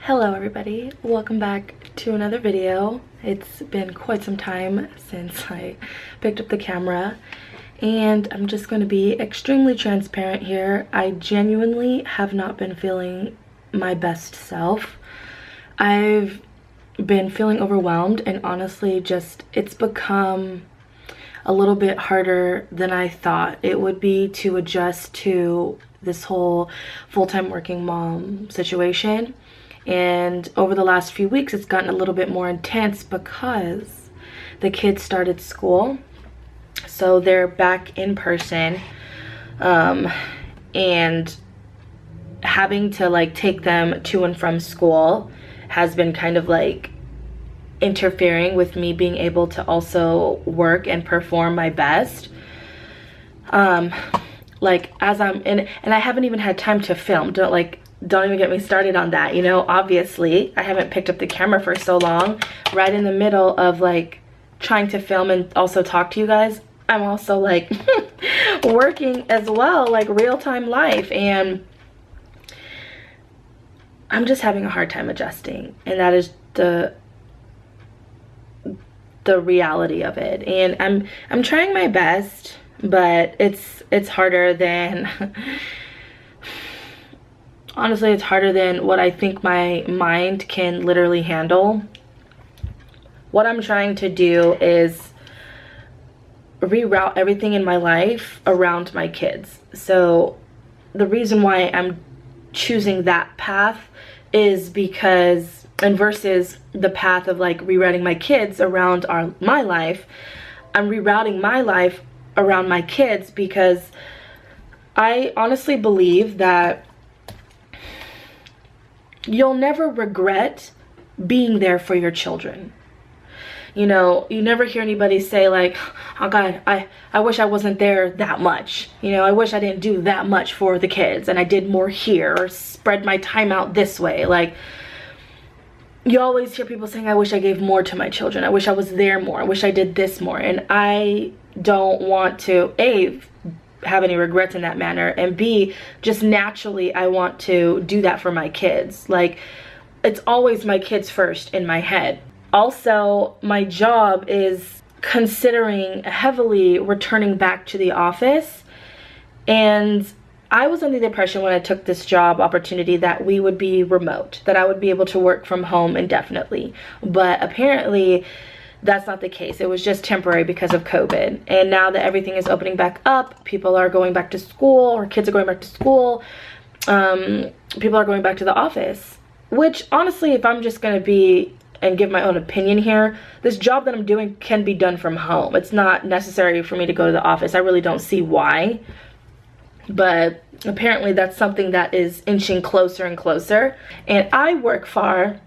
Hello everybody, welcome back to another video. It's been quite some time since I picked up the camera and I'm just going to be extremely transparent here. I genuinely have not been feeling my best self. I've been feeling overwhelmed and honestly just it's become a little bit harder than I thought it would be to adjust to this whole full-time working mom situation. And over the last few weeks it's gotten a little bit more intense because the kids started school, so they're back in person, and having to like take them to and from school has been kind of like interfering with me being able to also work and perform my best. Like as I'm in, and I haven't even had time to film. Don't even get me started on that. You know, obviously I haven't picked up the camera for so long. Right in the middle of like trying to film and also talk to you guys, I'm also like working as well, like real-time life, and I'm just having a hard time adjusting, and that is the reality of it. And I'm trying my best, but it's harder than honestly, it's harder than what I think my mind can literally handle. What I'm trying to do is reroute everything in my life around my kids. So the reason why I'm choosing that path is because, and versus the path of like rerouting my kids around my life, I'm rerouting my life around my kids because I honestly believe that you'll never regret being there for your children. You know, you never hear anybody say like, oh God, I wish I wasn't there that much. You know, I wish I didn't do that much for the kids and I did more here or spread my time out this way. Like, you always hear people saying, I wish I gave more to my children. I wish I was there more. I wish I did this more. And I don't want to, A, have any regrets in that manner, and B, just naturally I want to do that for my kids. Like, it's always my kids first in my head. Also, my job is considering heavily returning back to the office, and I was under the impression when I took this job opportunity that we would be remote, that I would be able to work from home indefinitely, but apparently that's not the case. It was just temporary because of COVID. And now that everything is opening back up, people are going back to school, or kids are going back to school, people are going back to the office. Which honestly, if I'm just gonna be and give my own opinion here, this job that I'm doing can be done from home. It's not necessary for me to go to the office. I really don't see why. But apparently that's something that is inching closer and closer. And I work far,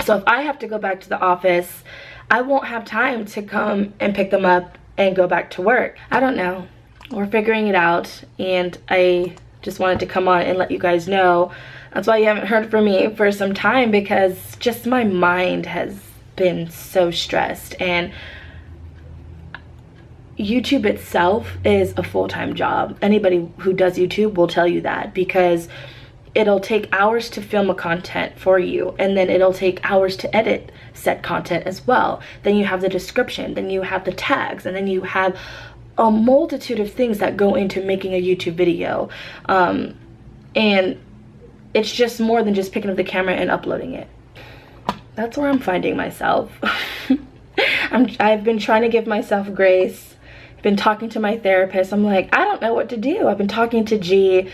so if I have to go back to the office, I won't have time to come and pick them up and go back to work. I don't know. We're figuring it out, and I just wanted to come on and let you guys know. That's why you haven't heard from me for some time, because just my mind has been so stressed. And YouTube itself is a full-time job. Anybody who does YouTube will tell you that, because it'll take hours to film a content for you, and then it'll take hours to edit said content as well. Then you have the description, then you have the tags, and then you have a multitude of things that go into making a YouTube video. And it's just more than just picking up the camera and uploading it. That's where I'm finding myself. I've been trying to give myself grace. I've been talking to my therapist. I'm like, I don't know what to do. I've been talking to G,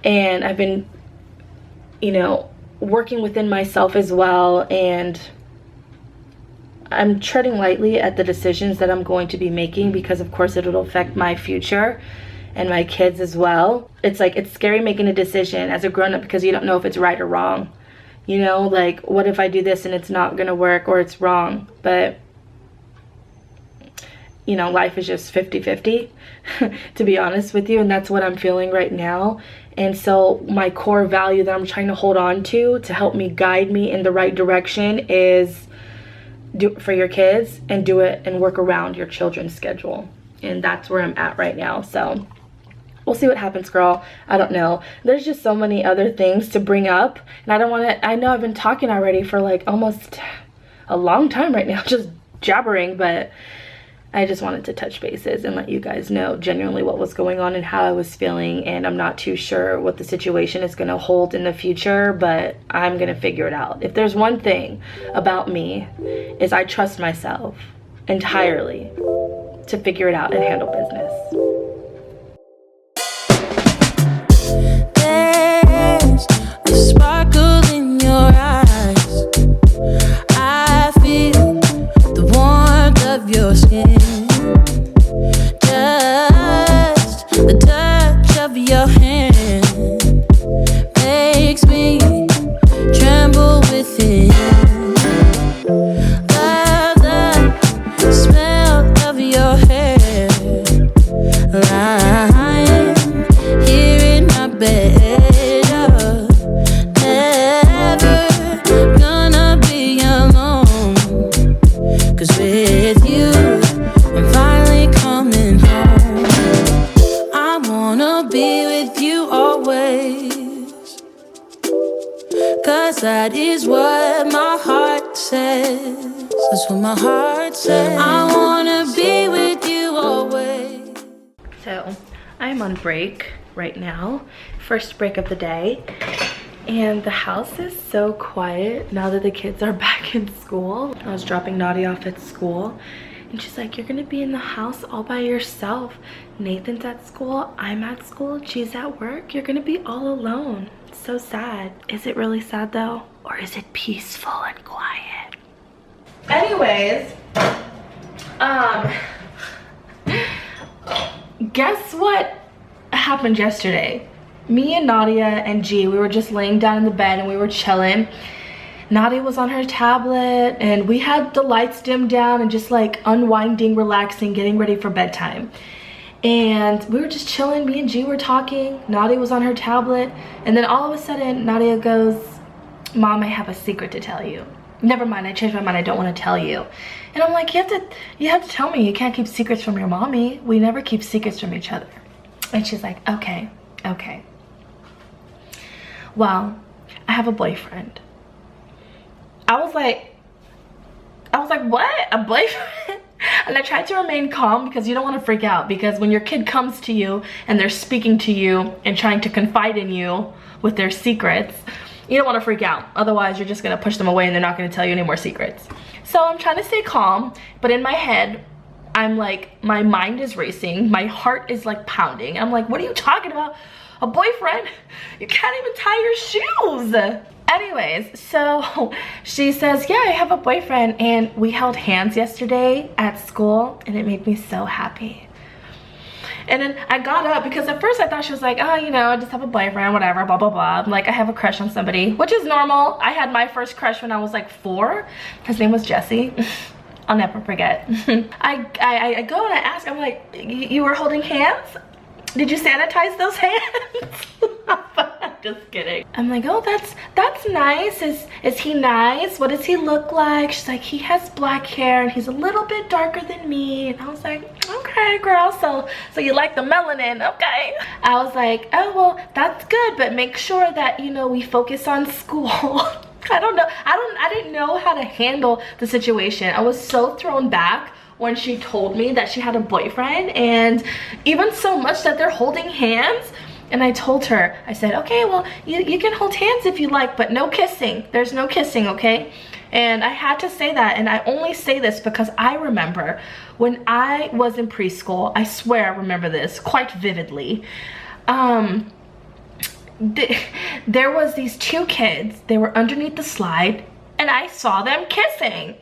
and I've been, you know, working within myself as well, and I'm treading lightly at the decisions that I'm going to be making, because of course it'll affect my future and my kids as well. It's like, it's scary making a decision as a grown-up because you don't know if it's right or wrong. You know, like, what if I do this and it's not gonna work, or it's wrong? But you know, life is just 50-50 to be honest with you, and that's what I'm feeling right now. And so my core value that I'm trying to hold on to help me guide me in the right direction is do it for your kids, and do it and work around your children's schedule. And that's where I'm at right now. So we'll see what happens, girl. I don't know. There's just so many other things to bring up, and I don't want to, I know I've been talking already for like almost a long time right now, just jabbering, but I just wanted to touch bases and let you guys know genuinely what was going on and how I was feeling. And I'm not too sure what the situation is going to hold in the future, but I'm going to figure it out. If there's one thing about me, is I trust myself entirely to figure it out and handle business. There's a sparkle in your eyes. I feel the warmth of your skin. Just the touch of your hand makes me tremble within. Love the smell of your hair, lying here in my bed. Never gonna be alone, 'cause with you I'm finally coming home. I wanna be with you always, 'cause that is what my heart says. That's what my heart says. I wanna be with you always. So I'm on break right now, first break of the day, and the house is so quiet now that the kids are back in school. I was dropping Nadia off at school, and she's like, you're gonna be in the house all by yourself. Nathan's at school, I'm at school, she's at work, you're gonna be all alone. It's so sad. Is it really sad though? Or is it peaceful and quiet? Anyways, guess what happened yesterday? Me and Nadia and G, we were just laying down in the bed and we were chilling. Nadia was on her tablet and we had the lights dimmed down and just like unwinding, relaxing, getting ready for bedtime. And we were just chilling, me and G were talking, Nadia was on her tablet, and then all of a sudden Nadia goes, Mom, I have a secret to tell you. Never mind, I changed my mind, I don't want to tell you. And I'm like, you have to tell me, you can't keep secrets from your mommy. We never keep secrets from each other. And she's like, okay. Well, I have a boyfriend. I was like, what? A boyfriend? And I tried to remain calm because you don't want to freak out, because when your kid comes to you and they're speaking to you and trying to confide in you with their secrets, you don't want to freak out. Otherwise, you're just going to push them away and they're not going to tell you any more secrets. So I'm trying to stay calm, but in my head, I'm like, my mind is racing. My heart is like pounding. I'm like, what are you talking about? A boyfriend? You can't even tie your shoes. Anyways, so she says, yeah, I have a boyfriend, and we held hands yesterday at school and it made me so happy. And then I got up because at first I thought she was like, oh, you know, I just have a boyfriend, whatever, blah, blah, blah. I'm like, I have a crush on somebody, which is normal. I had my first crush when I was like 4. His name was Jesse. I'll never forget. I go and I ask, I'm like, you were holding hands? Did you sanitize those hands? Just kidding. I'm like, oh, that's nice. Is he nice? What does he look like? She's like, he has black hair and he's a little bit darker than me. And I was like, okay, girl, so you like the melanin, okay. I was like, oh, well, that's good, but make sure that, you know, we focus on school. I don't know. I didn't know how to handle the situation. I was so thrown back when she told me that she had a boyfriend, and even so much that they're holding hands. And I told her, I said, okay, well, you can hold hands if you like, but no kissing. There's no kissing, okay? And I had to say that, and I only say this because I remember when I was in preschool, I swear I remember this quite vividly. There was these 2 kids, they were underneath the slide, and I saw them kissing.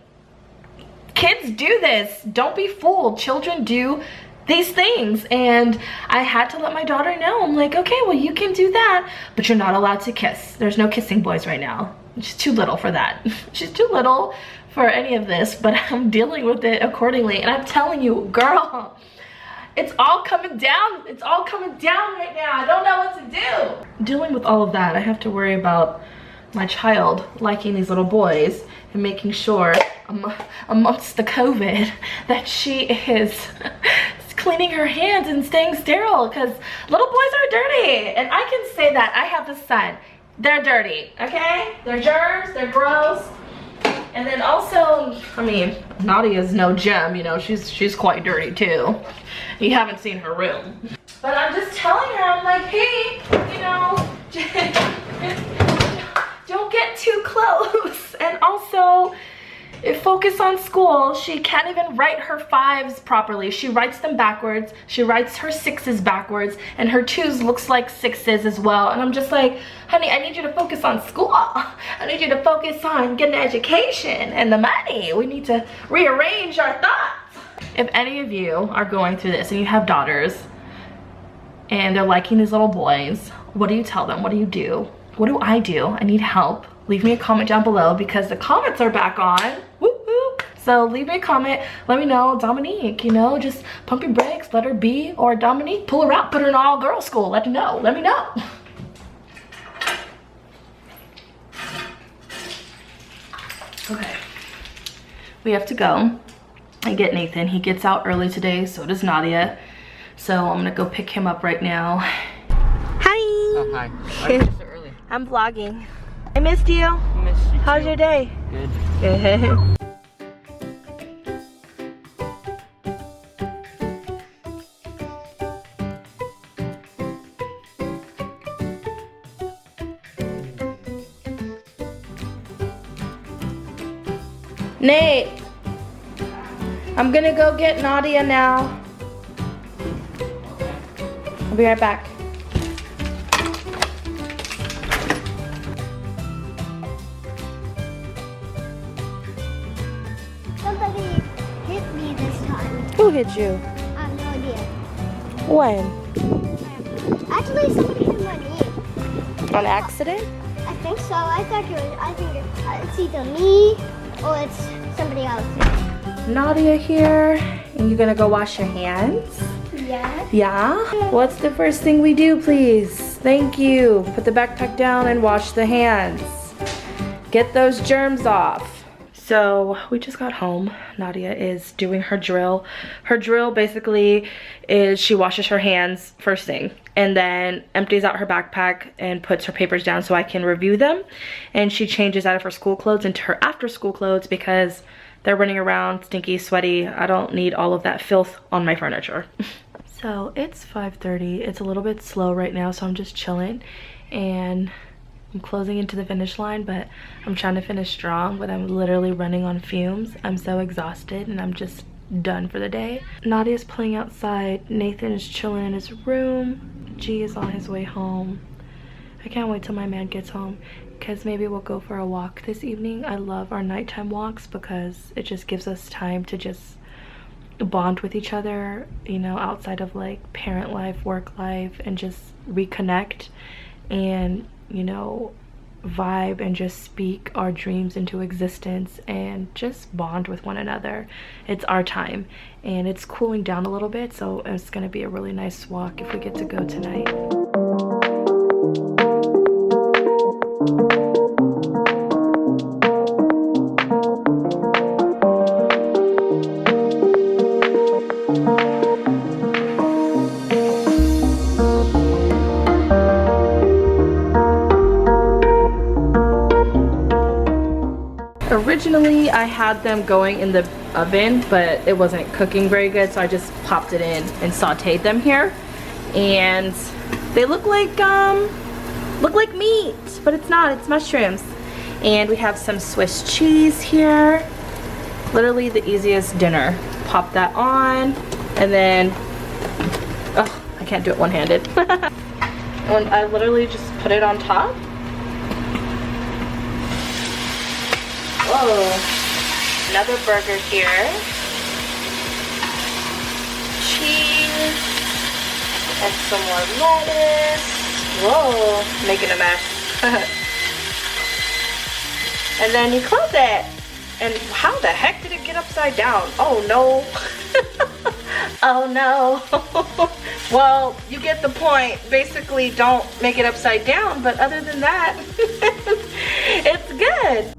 Kids do this, don't be fooled. Children do these things, and I had to let my daughter know. I'm like, okay, well, you can do that, but you're not allowed to kiss. There's no kissing boys right now. She's too little for that. She's too little for any of this, but I'm dealing with it accordingly. And I'm telling you, girl, it's all coming down. It's all coming down right now. I don't know what to do. Dealing with all of that, I have to worry about my child liking these little boys and making sure amongst the COVID that she is cleaning her hands and staying sterile, because little boys are dirty. And I can say that. I have a son. They're dirty, okay? They're germs, they're gross. And then also, I mean, Nadia's no gem, you know, she's quite dirty too. You haven't seen her room. But I'm just telling her, I'm like, hey, you know, don't get too close. And also, focus on school. She can't even write her 5s properly. She writes them backwards. She writes her 6s backwards, and her 2s looks like 6s as well. And I'm just like, honey, I need you to focus on school. I need you to focus on getting an education and the money. We need to rearrange our thoughts. If any of you are going through this and you have daughters and they're liking these little boys, what do you tell them? What do you do? What do? I need help. Leave me a comment down below because the comments are back on. Whoop, whoop. So leave me a comment. Let me know, Dominique, you know, just pump your brakes, let her be. Or Dominique, pull her out, put her in an all-girls school. Let me know. Let me know. Okay. We have to go and get Nathan. He gets out early today, so does Nadia. So I'm gonna go pick him up right now. Hi. Oh, hi. Why are you so early? I'm vlogging. I missed you. I missed you How's too. your day? Good. Good. Nate, I'm gonna go get Nadia now. I'll be right back. Somebody hit me this time. Who hit you? I have no idea. When? Actually, somebody hit my knee. On accident? I think so. I think it's either me or it's somebody else. Nadia here, and you're gonna go wash your hands? Yeah. Yeah? What's the first thing we do, please? Thank you. Put the backpack down and wash the hands. Get those germs off. So we just got home. Nadia is doing her drill. Her drill basically is she washes her hands first thing and then empties out her backpack and puts her papers down so I can review them. And she changes out of her school clothes into her after school clothes because they're running around stinky, sweaty. I don't need all of that filth on my furniture. So it's 5:30. It's a little bit slow right now, so I'm just chilling and I'm closing into the finish line, but I'm trying to finish strong, but I'm literally running on fumes. I'm so exhausted and I'm just done for the day. Nadia's playing outside. Nathan is chilling in his room. G is on his way home. I can't wait till my man gets home because maybe we'll go for a walk this evening. I love our nighttime walks because it just gives us time to just bond with each other, you know, outside of like parent life, work life, and just reconnect and, you know, vibe and just speak our dreams into existence and just bond with one another. It's our time and it's cooling down a little bit, so it's gonna be a really nice walk if we get to go tonight. Originally, I had them going in the oven, but it wasn't cooking very good, so I just popped it in and sauteed them here. And they look like meat, but it's not, it's mushrooms. And we have some Swiss cheese here. Literally the easiest dinner. Pop that on, and then, oh, I can't do it one-handed. And I literally just put it on top. Whoa, another burger here. Cheese, and some more lettuce. Whoa, making a mess. And then you close it. And how the heck did it get upside down? Oh no. Oh no. Well, you get the point. Basically, don't make it upside down, but other than that, it's good.